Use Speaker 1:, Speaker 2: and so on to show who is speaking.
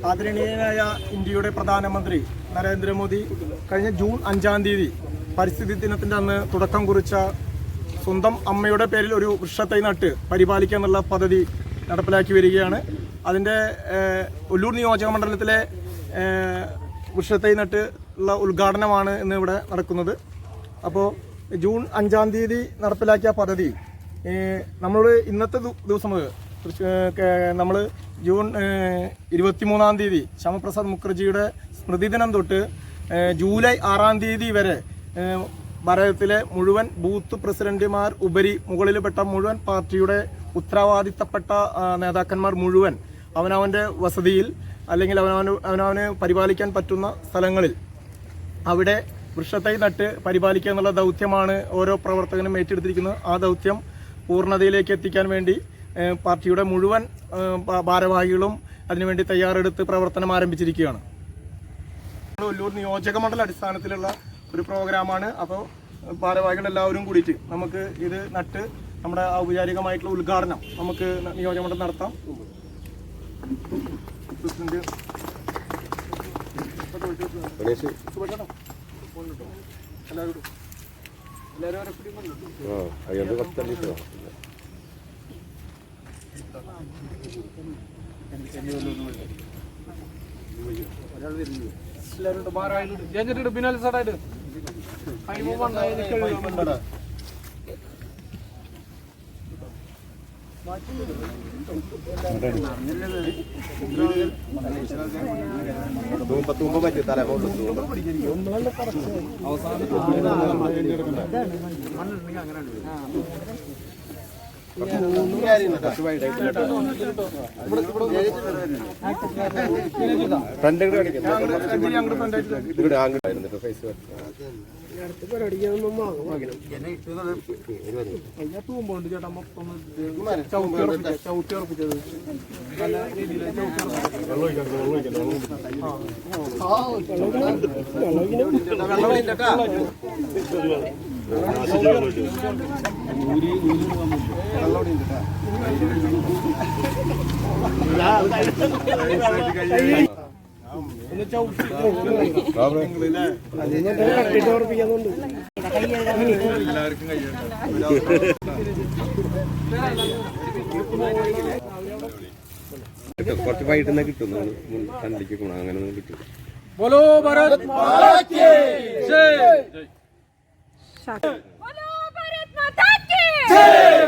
Speaker 1: ആദരണീയനായ ഇന്ത്യയുടെ പ്രധാനമന്ത്രി നരേന്ദ്രമോദി കഴിഞ്ഞ ജൂൺ 5-ാം തീയതി പരിസ്ഥിതി ദിനത്തിൻ്റെ അന്ന് തുടക്കം കുറിച്ച സ്വന്തം അമ്മയുടെ പേരിൽ ഒരു വൃക്ഷത്തൈ നട്ട് പരിപാലിക്കുക എന്നുള്ള പദ്ധതി നടപ്പിലാക്കി വരികയാണ്. അതിൻ്റെ ഒല്ലൂർ നിയോജക മണ്ഡലത്തിലെ വൃക്ഷത്തൈ നട്ട് ഉള്ള ഉദ്ഘാടനമാണ് ഇന്ന് ഇവിടെ നടക്കുന്നത്. അപ്പോൾ ജൂൺ 5-ാം തീയതി നടപ്പിലാക്കിയ പദ്ധതി നമ്മൾ ഇന്നത്തെ ദിവസം നമ്മൾ ജൂൺ 23-ാം തീയതി ശ്യാമപ്രസാദ് മുഖർജിയുടെ സ്മൃതി ദിനം തൊട്ട് ജൂലൈ 6-ാം തീയതി വരെ ഭാരതത്തിലെ മുഴുവൻ ബൂത്ത് പ്രസിഡന്റുമാർ ഉപരി മുകളിൽപ്പെട്ട മുഴുവൻ പാർട്ടിയുടെ ഉത്തരവാദിത്തപ്പെട്ട നേതാക്കന്മാർ മുഴുവൻ അവനവൻ്റെ വസതിയിൽ അല്ലെങ്കിൽ അവനവന് പരിപാലിക്കാൻ പറ്റുന്ന സ്ഥലങ്ങളിൽ അവിടെ വൃക്ഷത്തൈ നട്ട് പരിപാലിക്കുക എന്നുള്ള ദൗത്യമാണ് ഓരോ പ്രവർത്തകനും ഏറ്റെടുത്തിരിക്കുന്നത്. ആ ദൗത്യം പൂർണ്ണതയിലേക്ക് എത്തിക്കാൻ വേണ്ടി പാർട്ടിയുടെ മുഴുവൻ ഭാരവാഹികളും അതിനുവേണ്ടി തയ്യാറെടുത്ത് പ്രവർത്തനം ആരംഭിച്ചിരിക്കുകയാണ്. ഒല്ലൂർ നിയോജക മണ്ഡല അടിസ്ഥാനത്തിലുള്ള ഒരു പ്രോഗ്രാമാണ്. അപ്പോൾ ഭാരവാഹികൾ എല്ലാവരും കൂടിയിട്ട് നമുക്ക് ഇത് നട്ട് നമ്മുടെ ഔപചാരികമായിട്ടുള്ള ഉദ്ഘാടനം നമുക്ക് നിയോജക മണ്ഡലം നടത്താം. പ്രസിഡന്റ് എല്ലാവരും ഭാരവാഹികൾ ബിനാലി സാറായിട്ട് തൂമ്പോണ്ട് ചേട്ടാ മൊത്തം ചവിട്ടി ഉറപ്പിച്ചത് നല്ല രീതിയിൽ
Speaker 2: കുറച്ച് വൈകിട്ട് കിട്ടും കണ്ടിക്ക് ഗുണം അങ്ങനെ കിട്ടും.
Speaker 1: बोलो भारत माता की जय।
Speaker 3: बोलो भारत माता की जय।